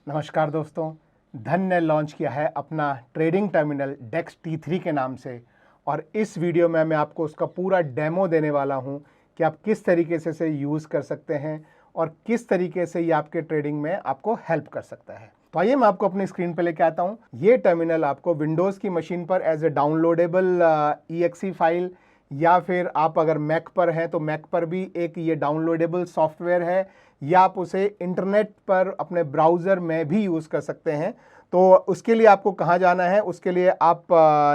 नमस्कार दोस्तों। धन ने लॉन्च किया है अपना ट्रेडिंग टर्मिनल डेक्स T3 के नाम से और इस वीडियो में मैं आपको उसका पूरा डेमो देने वाला हूं कि आप किस तरीके से इसे यूज़ कर सकते हैं और किस तरीके से ये आपके ट्रेडिंग में आपको हेल्प कर सकता है। तो आइए मैं आपको अपनी स्क्रीन पे लेके आता हूं। ये टर्मिनल आपको विंडोज़ की मशीन पर as a downloadable EXE file या फिर आप अगर मैक पर हैं तो मैक पर भी एक ये डाउनलोडेबल सॉफ्टवेयर है या आप उसे इंटरनेट पर अपने ब्राउज़र में भी यूज़ कर सकते हैं। तो उसके लिए आपको कहाँ जाना है, उसके लिए आप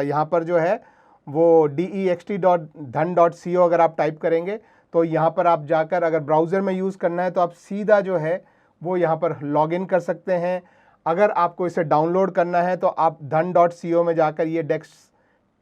यहाँ पर जो है वो dext.dhan.co अगर आप टाइप करेंगे तो यहाँ पर आप जाकर अगर ब्राउज़र में यूज़ करना है तो आप सीधा जो है वो यहाँ पर लॉगिन कर सकते हैं। अगर आपको इसे डाउनलोड करना है तो आप dhan.co में जाकर ये डेक्स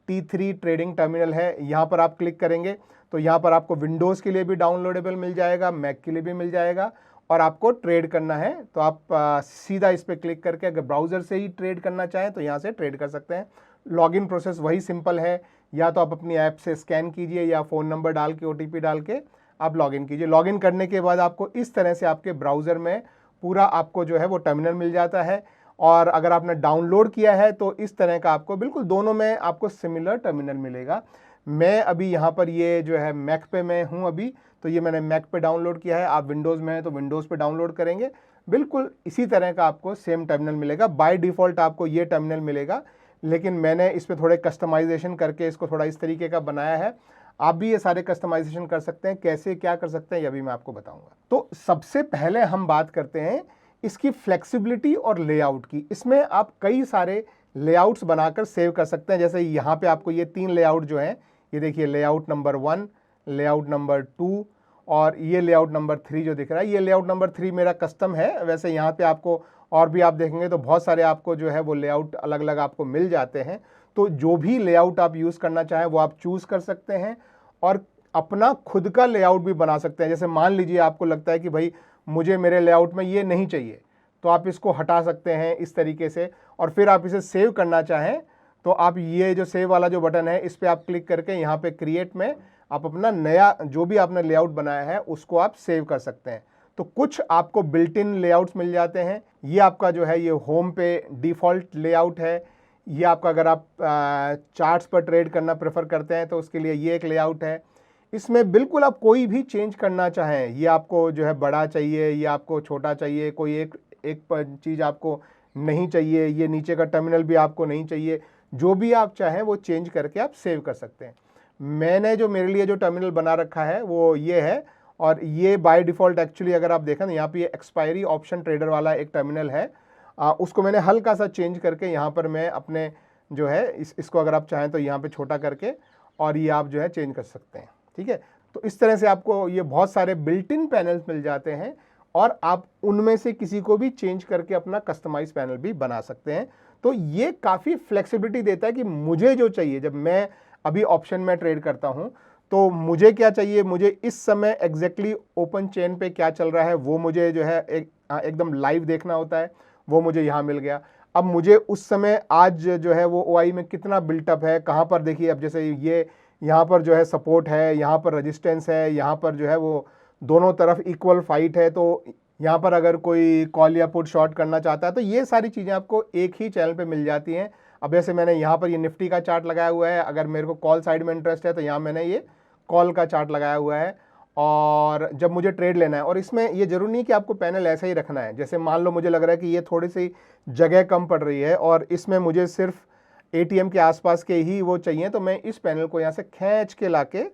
T3 ट्रेडिंग टर्मिनल है, यहाँ पर आप क्लिक करेंगे तो यहाँ पर आपको विंडोज़ के लिए भी डाउनलोडेबल मिल जाएगा, मैक के लिए भी मिल जाएगा। और आपको ट्रेड करना है तो आप सीधा इस पर क्लिक करके अगर ब्राउज़र से ही ट्रेड करना चाहें तो यहाँ से ट्रेड कर सकते हैं। लॉगिन प्रोसेस वही सिंपल है, या तो आप अपनी ऐप से स्कैन कीजिए या फ़ोन नंबर डाल के OTP डाल के आप लॉगिन कीजिए। लॉगिन करने के बाद आपको इस तरह से आपके ब्राउज़र में पूरा आपको जो है वो टर्मिनल मिल जाता है। और अगर आपने डाउनलोड किया है तो इस तरह का आपको बिल्कुल दोनों में आपको सिमिलर टर्मिनल मिलेगा। मैं अभी यहाँ पर ये जो है मैक पे मैं हूँ अभी, तो ये मैंने मैक पे डाउनलोड किया है। आप विंडोज़ में हैं तो विंडोज़ पे डाउनलोड करेंगे, बिल्कुल इसी तरह का आपको सेम टर्मिनल मिलेगा। बाय डिफ़ॉल्ट आपको ये टर्मिनल मिलेगा, लेकिन मैंने इस पर थोड़े कस्टमाइजेशन करके इसको थोड़ा इस तरीके का बनाया है। आप भी ये सारे कस्टमाइजेशन कर सकते हैं, कैसे क्या कर सकते हैं ये भी मैं आपको बताऊंगा। तो सबसे पहले हम बात करते हैं इसकी फ्लेक्सिबिलिटी और लेआउट की। इसमें आप कई सारे लेआउट्स बनाकर सेव कर सकते हैं। जैसे यहाँ पे आपको ये 3 लेआउट जो हैं, ये देखिए लेआउट नंबर 1, लेआउट नंबर 2 और ये लेआउट नंबर 3 जो दिख रहा है, ये लेआउट नंबर 3 मेरा कस्टम है। वैसे यहाँ पे आपको और भी आप देखेंगे तो बहुत सारे आपको जो है वो लेआउट अलग अलग आपको मिल जाते हैं। तो जो भी लेआउट आप यूज़ करना चाहें वो आप चूज़ कर सकते हैं और अपना खुद का लेआउट भी बना सकते हैं। जैसे मान लीजिए आपको लगता है कि भाई मुझे मेरे लेआउट में ये नहीं चाहिए, तो आप इसको हटा सकते हैं इस तरीके से। और फिर आप इसे सेव करना चाहें तो आप ये जो सेव वाला जो बटन है इस पर आप क्लिक करके यहाँ पे क्रिएट में आप अपना नया जो भी आपने लेआउट बनाया है उसको आप सेव कर सकते हैं। तो कुछ आपको बिल्ट इन लेआउट्स मिल जाते हैं। ये आपका जो है ये होम पे डिफ़ॉल्ट लेआउट है। ये आपका अगर आप चार्ट्स पर ट्रेड करना प्रेफर करते हैं तो उसके लिए ये एक लेआउट है। इसमें बिल्कुल आप कोई भी चेंज करना चाहें, ये आपको जो है बड़ा चाहिए, ये आपको छोटा चाहिए, कोई एक चीज़ आपको नहीं चाहिए, ये नीचे का टर्मिनल भी आपको नहीं चाहिए, जो भी आप चाहें वो चेंज करके आप सेव कर सकते हैं। मैंने जो मेरे लिए जो टर्मिनल बना रखा है वो ये है। और ये बाय डिफ़ॉल्ट एक्चुअली अगर आप देखें तो यहाँ पे ये एक्सपायरी ऑप्शन ट्रेडर वाला एक टर्मिनल है, उसको मैंने हल्का सा चेंज करके यहाँ पर मैं अपने जो है इसको अगर आप चाहें तो यहाँ पे छोटा करके और ये आप जो है चेंज कर सकते हैं। ठीक है, तो इस तरह से आपको ये बहुत सारे बिल्ट इन पैनल्स मिल जाते हैं और आप उनमें से किसी को भी चेंज करके अपना कस्टमाइज पैनल भी बना सकते हैं। तो ये काफ़ी फ्लेक्सिबिलिटी देता है कि मुझे जो चाहिए, जब मैं अभी ऑप्शन में ट्रेड करता हूं तो मुझे क्या चाहिए, मुझे इस समय एग्जैक्टली ओपन चेन पे क्या चल रहा है वो मुझे जो है एकदम लाइव देखना होता है, वो मुझे यहाँ मिल गया। अब मुझे उस समय आज जो है वो OI में कितना बिल्टअप है, कहाँ पर देखिए, अब जैसे ये यहाँ पर जो है सपोर्ट है, यहाँ पर रेजिस्टेंस है, यहाँ पर जो है वो दोनों तरफ इक्वल फाइट है। तो यहाँ पर अगर कोई कॉल या पुट शॉर्ट करना चाहता है तो ये सारी चीज़ें आपको एक ही चैनल पे मिल जाती हैं। अब जैसे मैंने यहाँ पर ये निफ्टी का चार्ट लगाया हुआ है, अगर मेरे को कॉल साइड में इंटरेस्ट है तो यहाँ मैंने ये कॉल का चार्ट लगाया हुआ है। और जब मुझे ट्रेड लेना है, और इसमें ये जरूरी नहीं कि आपको पैनल ऐसा ही रखना है। जैसे मान लो मुझे लग रहा है कि ये थोड़ी सी जगह कम पड़ रही है और इसमें मुझे सिर्फ ATM के आसपास के ही वो चाहिए, तो मैं इस पैनल को यहाँ से खींच के लाके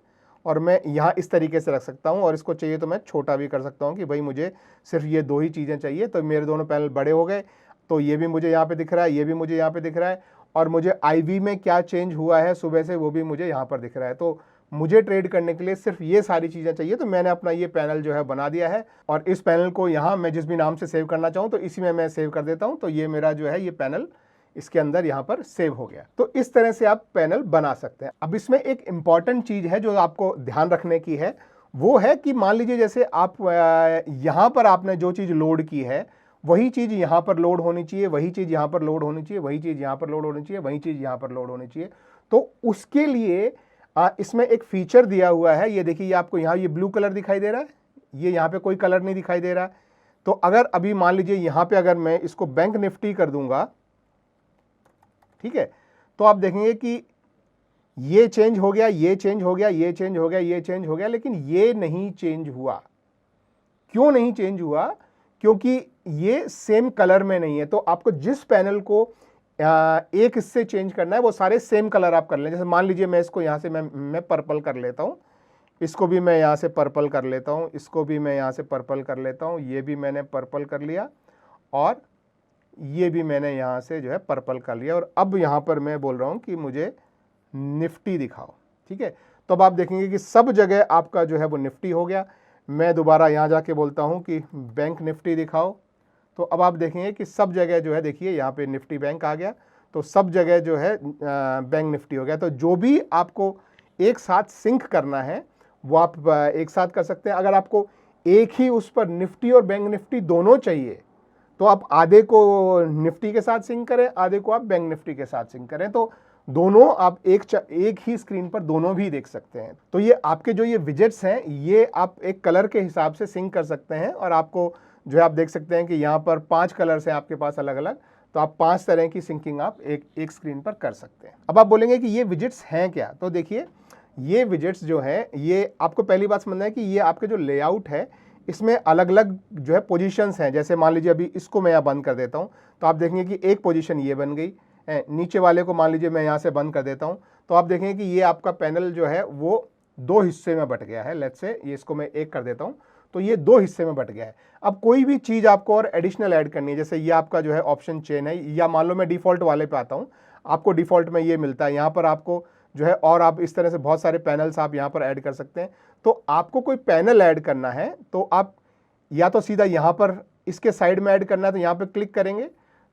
और मैं यहाँ इस तरीके से रख सकता हूँ। और इसको चाहिए तो मैं छोटा भी कर सकता हूँ कि भाई मुझे सिर्फ ये 2 ही चीज़ें चाहिए। तो मेरे दोनों पैनल बड़े हो गए, तो ये भी मुझे यहाँ पे दिख रहा है, ये भी मुझे यहाँ पे दिख रहा है, और मुझे IV में क्या चेंज हुआ है सुबह से वो भी मुझे यहाँ पर दिख रहा है। तो मुझे ट्रेड करने के लिए सिर्फ ये सारी चीज़ें चाहिए, तो मैंने अपना ये पैनल जो है बना दिया है। और इस पैनल को यहाँ मैं जिस भी नाम से सेव करना चाहूँ तो इसी में मैं सेव कर देता हूँ। तो ये मेरा जो है ये पैनल इसके अंदर यहाँ पर सेव हो गया। तो इस तरह से आप पैनल बना सकते हैं। अब इसमें एक इंपॉर्टेंट चीज़ है जो आपको ध्यान रखने की है, वो है कि मान लीजिए जैसे आप यहाँ पर आपने जो चीज़ लोड की है वही चीज़ यहाँ पर लोड होनी चाहिए, वही चीज़ यहाँ पर लोड होनी चाहिए, वही चीज़ यहाँ पर लोड होनी चाहिए, वही चीज़ यहाँ पर लोड होनी चाहिए। तो उसके लिए इसमें एक फीचर दिया हुआ है। ये देखिए, ये आपको यहाँ ये ब्लू कलर दिखाई दे रहा है, ये यहाँ पे कोई कलर नहीं दिखाई दे रहा है। तो अगर अभी मान लीजिए यहाँ पे अगर मैं इसको बैंक निफ्टी कर दूंगा, ठीक है, तो आप देखेंगे कि ये चेंज हो गया, ये चेंज हो गया, ये चेंज हो गया, ये चेंज हो गया, लेकिन ये नहीं चेंज हुआ। क्यों नहीं चेंज हुआ? क्योंकि ये सेम कलर में नहीं है। तो आपको जिस पैनल को एक हिस्से चेंज करना है वो सारे सेम कलर आप कर लें। जैसे मान लीजिए मैं इसको यहां से मैं पर्पल कर लेता हूं, इसको भी मैं यहां से पर्पल कर लेता हूं, इसको भी मैं यहां से पर्पल कर लेता हूं, ये भी मैंने पर्पल कर लिया और ये भी मैंने यहां से जो है पर्पल कर लिया। और अब यहां पर मैं बोल रहा हूं कि मुझे निफ्टी दिखाओ, ठीक है। तो अब आप देखेंगे कि सब जगह आपका जो है वो निफ्टी हो गया। मैं दोबारा यहाँ जाके बोलता हूँ कि बैंक निफ्टी दिखाओ, तो अब आप देखेंगे कि सब जगह जो है, देखिए यहाँ पे निफ्टी बैंक आ गया, तो सब जगह जो है बैंक निफ्टी हो गया। तो जो भी आपको एक साथ सिंक करना है वो आप एक साथ कर सकते हैं। अगर आपको एक ही उस पर निफ्टी और बैंक निफ्टी दोनों चाहिए तो आप आधे को निफ्टी के साथ सिंक करें, आधे को आप बैंक निफ्टी के साथ सिंक करें, तो दोनों आप एक ही स्क्रीन पर दोनों भी देख सकते हैं। तो ये आपके जो ये विजेट्स हैं ये आप एक कलर के हिसाब से सिंक कर सकते हैं। और आपको जो है आप देख सकते हैं कि यहाँ पर 5 कलर्स हैं आपके पास अलग अलग, तो आप 5 तरह की सिंकिंग आप एक स्क्रीन पर कर सकते हैं। अब आप बोलेंगे कि ये विजेट्स हैं क्या, तो देखिए ये विजेट्स जो है ये आपको पहली बात समझना है कि ये आपके जो लेआउट है इसमें अलग अलग जो है पोजीशंस हैं। जैसे मान लीजिए अभी इसको मैं यहाँ बंद कर देता हूँ तो आप देखेंगे कि एक पोजीशन ये बन गई, नीचे वाले को मान लीजिए मैं यहाँ से बंद कर देता हूँ तो आप देखेंगे कि ये आपका पैनल जो है वो 2 हिस्से में बट गया है। लेट्स से ये इसको मैं एक कर देता हूँ तो ये 2 हिस्से में बट गया है। अब कोई भी चीज़ आपको और एडिशनल ऐड करनी है, जैसे ये आपका जो है ऑप्शन चेन है, या मान लो मैं डिफ़ॉल्ट वाले पे आता हूँ, आपको डिफ़ॉल्ट में ये मिलता है, यहाँ पर आपको जो है और आप इस तरह से बहुत सारे पैनल्स आप यहाँ पर ऐड कर सकते हैं। तो आपको कोई पैनल ऐड करना है तो आप या तो सीधा यहाँ पर इसके साइड में ऐड करना है तो यहाँ पे क्लिक करेंगे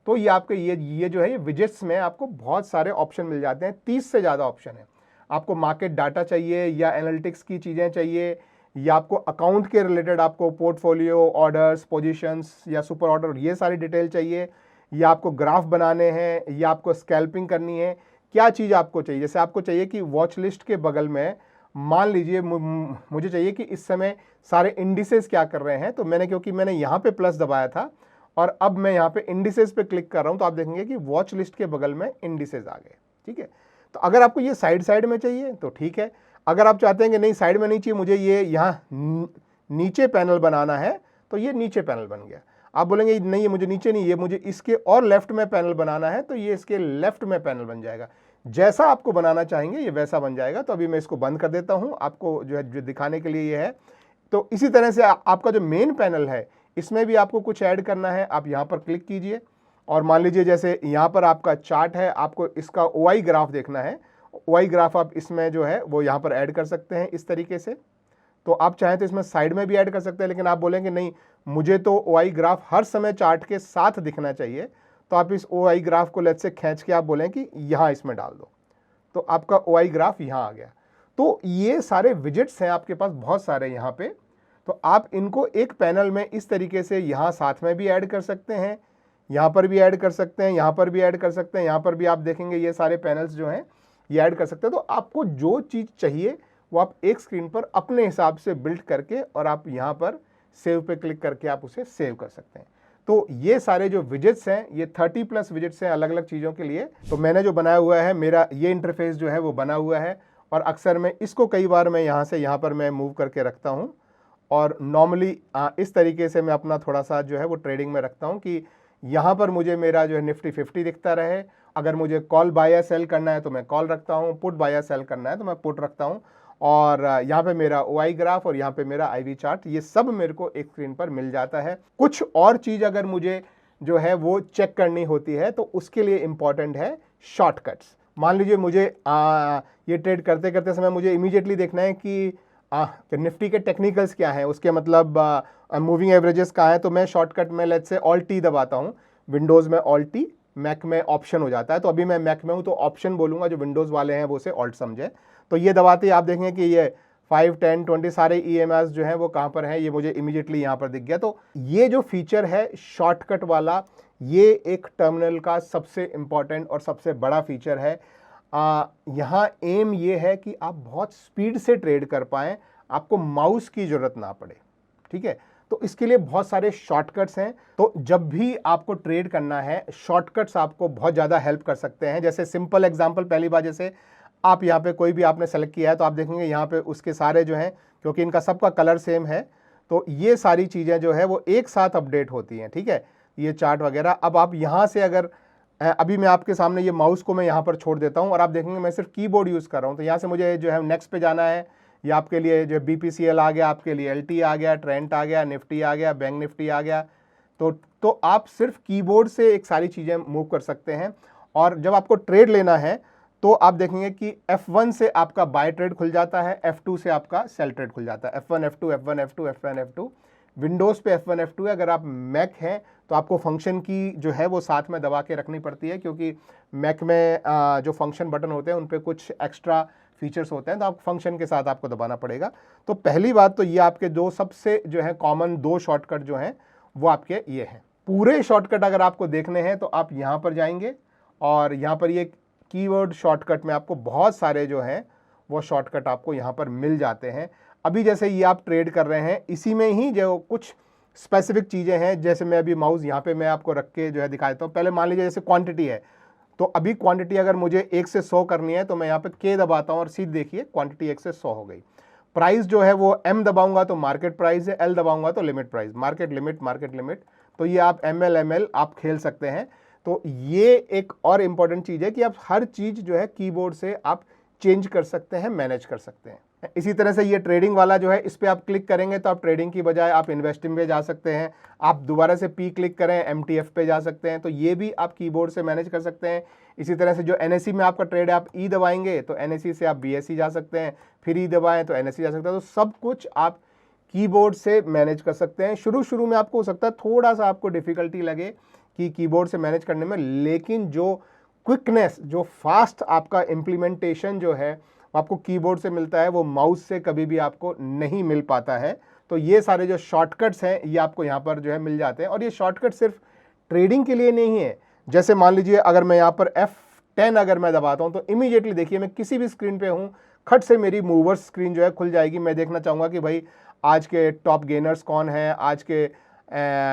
तो ये आपके ये जो है ये विजेट्स में आपको बहुत सारे ऑप्शन मिल जाते हैं। 30 से ज़्यादा ऑप्शन है। आपको मार्केट डाटा चाहिए या एनालिटिक्स की चीज़ें चाहिए या आपको अकाउंट के रिलेटेड आपको पोर्टफोलियो, ऑर्डर्स, पोजीशंस या सुपर ऑर्डर ये सारी डिटेल चाहिए, या आपको ग्राफ बनाने हैं, या आपको स्कैल्पिंग करनी है, क्या चीज़ आपको चाहिए। जैसे आपको चाहिए कि वॉच लिस्ट के बगल में मान लीजिए मुझे चाहिए कि इस समय सारे इंडिसेस क्या कर रहे हैं, तो क्योंकि मैंने यहाँ पे प्लस दबाया था और अब मैं यहाँ पे इंडिसेस पे क्लिक कर रहा हूँ तो आप देखेंगे कि वॉच लिस्ट के बगल में इंडिसेस आ गए, ठीक है। तो अगर आपको ये साइड में चाहिए तो ठीक है। अगर आप चाहते हैं कि नहीं साइड में नहीं चाहिए, मुझे ये यहाँ नीचे पैनल बनाना है, तो ये नीचे पैनल बन गया। आप बोलेंगे नहीं ये मुझे नीचे नहीं, ये मुझे इसके और लेफ्ट में पैनल बनाना है, तो ये इसके लेफ्ट में पैनल बन जाएगा। जैसा आपको बनाना चाहेंगे ये वैसा बन जाएगा। तो अभी मैं इसको बंद कर देता हूँ, आपको जो है जो दिखाने के लिए ये है। तो इसी तरह से आपका जो मेन पैनल है इसमें भी आपको कुछ ऐड करना है, आप यहाँ पर क्लिक कीजिए और मान लीजिए जैसे यहाँ पर आपका चार्ट है, आपको इसका OI ग्राफ देखना है, OI ग्राफ आप इसमें जो है वो यहाँ पर ऐड कर सकते हैं इस तरीके से। तो आप चाहें तो इसमें साइड में भी ऐड कर सकते हैं, लेकिन आप बोलेंगे नहीं मुझे तो OI ग्राफ हर समय चार्ट के साथ दिखना चाहिए, तो आप इस OI ग्राफ को लेट से खींच के आप बोलें कि यहाँ इसमें डाल दो, तो आपका OI ग्राफ यहाँ आ गया। तो ये सारे विजेट्स हैं आपके पास बहुत सारे यहाँ पे, तो आप इनको एक पैनल में इस तरीके से यहाँ साथ में भी ऐड कर सकते हैं, यहाँ पर भी ऐड कर सकते हैं, यहाँ पर भी ऐड कर सकते हैं, यहाँ पर भी आप देखेंगे ये सारे पैनल्स जो हैं ये ऐड कर सकते हैं। तो आपको जो चीज़ चाहिए वो आप एक स्क्रीन पर अपने हिसाब से बिल्ड करके और आप यहाँ पर सेव पे क्लिक करके आप उसे सेव कर सकते हैं। तो ये सारे जो विजेट्स हैं ये 30+ विजेट्स हैं अलग अलग चीज़ों के लिए। तो मैंने जो बनाया हुआ है, मेरा ये इंटरफेस जो है वो बना हुआ है और अक्सर मैं इसको कई बार मैं यहाँ से यहाँ पर मैं मूव करके रखता हूँ और नॉर्मली इस तरीके से मैं अपना थोड़ा सा जो है वो ट्रेडिंग में रखता हूँ कि यहाँ पर मुझे मेरा जो है निफ्टी 50 दिखता रहे। अगर मुझे कॉल बाय या सेल करना है तो मैं कॉल रखता हूँ, पुट बाय या सेल करना है तो मैं पुट रखता हूँ, और यहाँ पे मेरा OI ग्राफ और यहाँ पे मेरा IV चार्ट, ये सब मेरे को एक स्क्रीन पर मिल जाता है। कुछ और चीज़ अगर मुझे जो है वो चेक करनी होती है तो उसके लिए इम्पॉर्टेंट है शॉर्टकट्स। मान लीजिए मुझे ये ट्रेड करते करते समय मुझे इमीडिएटली देखना है कि निफ्टी के टेक्निकल्स क्या हैं, उसके मतलब मूविंग एवरेजेस कहाँ है, तो मैं शॉर्टकट में लेट्स से Alt T दबाता हूँ। विंडोज़ में Alt T, मैक में ऑप्शन हो जाता है। तो अभी मैं मैक में हूँ तो ऑप्शन बोलूँगा, जो विंडोज़ वाले हैं वो उसे ऑल्ट समझे। तो ये दबाते ही आप देखेंगे कि ये 5, 10, 20 सारे EMAs जो हैं वो कहाँ पर हैं, ये मुझे इमीडिएटली यहाँ पर दिख गया। तो ये जो फीचर है शॉर्टकट वाला, ये एक टर्मिनल का सबसे इम्पॉर्टेंट और सबसे बड़ा फीचर है। यहाँ एम ये है कि आप बहुत स्पीड से ट्रेड कर पाएँ, आपको माउस की ज़रूरत ना पड़े, ठीक है। तो इसके लिए बहुत सारे शॉर्टकट्स हैं। तो जब भी आपको ट्रेड करना है, शॉर्टकट्स आपको बहुत ज़्यादा हेल्प कर सकते हैं। जैसे सिंपल एग्जांपल, पहली बार जैसे आप यहाँ पे कोई भी आपने सेलेक्ट किया है तो आप देखेंगे यहाँ पे उसके सारे जो हैं, क्योंकि इनका सबका कलर सेम है, तो ये सारी चीज़ें जो है वो एक साथ अपडेट होती हैं, ठीक है, ये चार्ट वगैरह। अब आप यहाँ से अगर अभी मैं आपके सामने ये माउस को मैं यहाँ पर छोड़ देता हूँ और आप देखेंगे मैं सिर्फ कीबोर्ड यूज़ कर रहा हूँ, तो यहाँ से मुझे जो है नेक्स्ट पे जाना है, या आपके लिए जो BPCL आ गया, आपके लिए LT आ गया, ट्रेंट आ गया, निफ्टी आ गया, बैंक निफ्टी आ गया, तो आप सिर्फ कीबोर्ड से एक सारी चीज़ें मूव कर सकते हैं। और जब आपको ट्रेड लेना है तो आप देखेंगे कि F1 से आपका बाय ट्रेड खुल जाता है, F2 से आपका सेल ट्रेड खुल जाता है। F1 F2 F1 F2 F1 F2, Windows पे F1 F2 है। अगर आप मैक हैं तो आपको फंक्शन की जो है वो साथ में दबा के रखनी पड़ती है, क्योंकि मैक में जो फंक्शन बटन होते हैं उन पे कुछ एक्स्ट्रा फीचर्स होते हैं, तो आप फंक्शन के साथ आपको दबाना पड़ेगा। तो पहली बात तो ये आपके दो सबसे जो है कॉमन दो शॉर्टकट जो हैं वो आपके ये हैं। पूरे शॉर्टकट अगर आपको देखने हैं तो आप यहाँ पर जाएंगे और यहाँ पर ये कीवर्ड शॉर्टकट में आपको बहुत सारे जो हैं वो शॉर्टकट आपको यहाँ पर मिल जाते हैं। अभी जैसे ये आप ट्रेड कर रहे हैं, इसी में ही जो कुछ स्पेसिफिक चीज़ें हैं, जैसे मैं अभी माउस यहाँ पे मैं आपको रख के जो है दिखा देता हूँ। पहले मान लीजिए जैसे क्वांटिटी है, तो अभी क्वांटिटी अगर मुझे 1 से 100 करनी है तो मैं यहाँ पे K दबाता हूँ और सीधे देखिए क्वांटिटी 1 से 100 हो गई। प्राइस जो है वो M दबाऊंगा तो मार्केट प्राइस है, L दबाऊंगा तो लिमिट प्राइस, मार्केट लिमिट। तो ये आप ML आप खेल सकते हैं। तो ये एक और इम्पॉर्टेंट चीज़ है कि आप हर चीज़ जो है कीबोर्ड से आप चेंज कर सकते हैं, मैनेज कर सकते हैं। इसी तरह से ये ट्रेडिंग वाला जो है, इस पर आप क्लिक करेंगे तो आप ट्रेडिंग की बजाय आप इन्वेस्टिंग पे जा सकते हैं। आप दोबारा से P क्लिक करें, MTF पे जा सकते हैं, तो ये भी आप कीबोर्ड से मैनेज कर सकते हैं। इसी तरह से जो NSE में आपका ट्रेड है, आप E दबाएंगे तो NSE से आप BSE जा सकते हैं, फिर E दबाएं तो NSE जा सकते हैं। तो सब कुछ आप कीबोर्ड से मैनेज कर सकते हैं। शुरू में आपको हो सकता है थोड़ा सा आपको डिफिकल्टी लगे कि कीबोर्ड से मैनेज करने में, लेकिन जो क्विकनेस, जो फास्ट आपका इम्प्लीमेंटेशन जो है आपको कीबोर्ड से मिलता है, वो माउस से कभी भी आपको नहीं मिल पाता है। तो ये सारे जो शॉर्टकट्स हैं ये आपको यहाँ पर जो है मिल जाते हैं। और ये शॉर्टकट सिर्फ ट्रेडिंग के लिए नहीं है। जैसे मान लीजिए अगर मैं यहाँ पर F10 अगर मैं दबाता हूँ तो इमीडिएटली देखिए मैं किसी भी स्क्रीन पे हूँ, खट से मेरी मूवर्स स्क्रीन जो है खुल जाएगी। मैं देखना चाहूँगा कि भाई आज के टॉप गेनर्स कौन है, आज के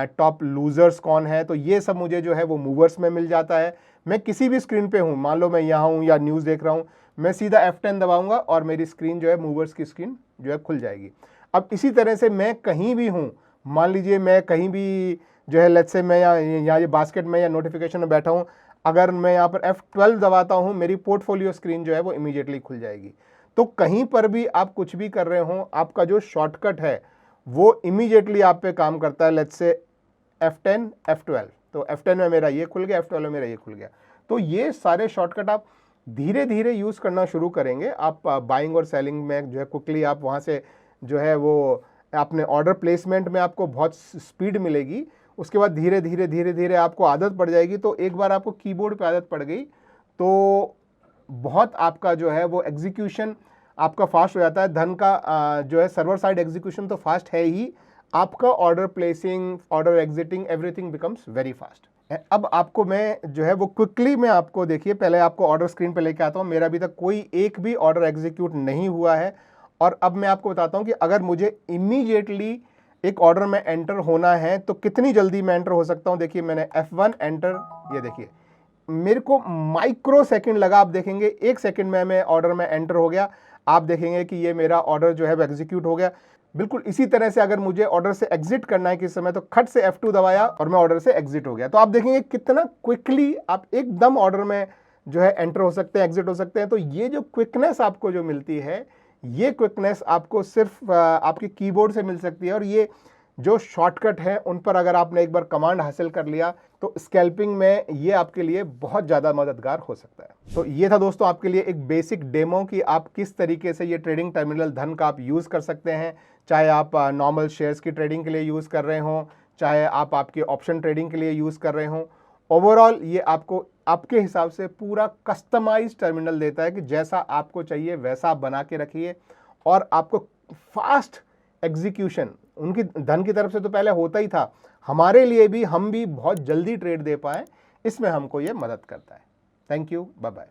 टॉप लूजर्स कौन है, तो ये सब मुझे जो है वो मूवर्स में मिल जाता है। मैं किसी भी स्क्रीन पे हूँ, मान लो मैं यहाँ हूँ या न्यूज़ देख रहा हूँ, मैं सीधा F10 दबाऊंगा और मेरी स्क्रीन जो है मूवर्स की स्क्रीन जो है खुल जाएगी। अब इसी तरह से मैं कहीं भी हूँ, मान लीजिए मैं कहीं भी जो है, लेट्स से मैं यहाँ ये बास्केट में या नोटिफिकेशन में बैठा हूँ, अगर मैं यहाँ पर F12 दबाता हूँ, मेरी पोर्टफोलियो स्क्रीन जो है वो इमीडिएटली खुल जाएगी। तो कहीं पर भी आप कुछ भी कर रहे हो, आपका जो शॉर्टकट है वो इमीडिएटली आप पे काम करता है। लेट्स से F10 F12, तो F10 में मेरा ये खुल गया, F12 में मेरा ये खुल गया। तो ये सारे शॉर्टकट आप धीरे धीरे यूज़ करना शुरू करेंगे। आप बाइंग और सेलिंग में जो है क्विकली आप वहाँ से जो है वो अपने ऑर्डर प्लेसमेंट में आपको बहुत स्पीड मिलेगी। उसके बाद धीरे धीरे आपको आदत पड़ जाएगी। तो एक बार आपको कीबोर्ड पे आदत पड़ गई तो बहुत आपका जो है वो एग्जीक्यूशन आपका फास्ट हो जाता है। धन का जो है सर्वर साइड एग्जीक्यूशन तो फास्ट है ही, आपका order placing, order exiting, everything becomes very fast. अब आपको मैं जो है वो क्विकली मैं आपको देखिए, पहले आपको ऑर्डर स्क्रीन पे लेके आता हूँ। मेरा अभी तक कोई एक भी ऑर्डर एग्जीक्यूट नहीं हुआ है। और अब मैं आपको बताता हूँ कि अगर मुझे इमीडिएटली एक ऑर्डर में एंटर होना है तो कितनी जल्दी मैं एंटर हो सकता हूँ। देखिए मैंने F1 एंटर, ये देखिए मेरे को माइक्रो सेकेंड लगा। आप देखेंगे 1 सेकेंड में मैं ऑर्डर में एंटर हो गया। आप देखेंगे कि ये मेरा ऑर्डर जो है वो एग्जीक्यूट हो गया। बिल्कुल इसी तरह से अगर मुझे ऑर्डर से एग्जिट करना है किस समय, तो खट से F2 दबाया और मैं ऑर्डर से एग्जिट हो गया। तो आप देखेंगे कितना क्विकली आप एकदम ऑर्डर में जो है एंटर हो सकते हैं, एग्जिट हो सकते हैं। तो ये जो क्विकनेस आपको जो मिलती है, ये क्विकनेस आपको सिर्फ आपके कीबोर्ड से मिल सकती है। और ये जो शॉर्टकट है उन पर अगर आपने एक बार कमांड हासिल कर लिया तो स्कैल्पिंग में ये आपके लिए बहुत ज़्यादा मददगार हो सकता है। तो ये था दोस्तों आपके लिए एक बेसिक डेमो कि आप किस तरीके से ये ट्रेडिंग टर्मिनल धन का आप यूज़ कर सकते हैं। चाहे आप नॉर्मल शेयर्स की ट्रेडिंग के लिए यूज़ कर रहे हों, चाहे आप आपके ऑप्शन ट्रेडिंग के लिए यूज़ कर रहे हों, ओवरऑल ये आपको आपके हिसाब से पूरा कस्टमाइज टर्मिनल देता है कि जैसा आपको चाहिए वैसा आप बना के रखिए। और आपको फास्ट एग्जीक्यूशन उनकी धन की तरफ से तो पहले होता ही था, हमारे लिए भी, हम भी बहुत जल्दी ट्रेड दे पाएँ, इसमें हमको ये मदद करता है। Thank you, bye bye.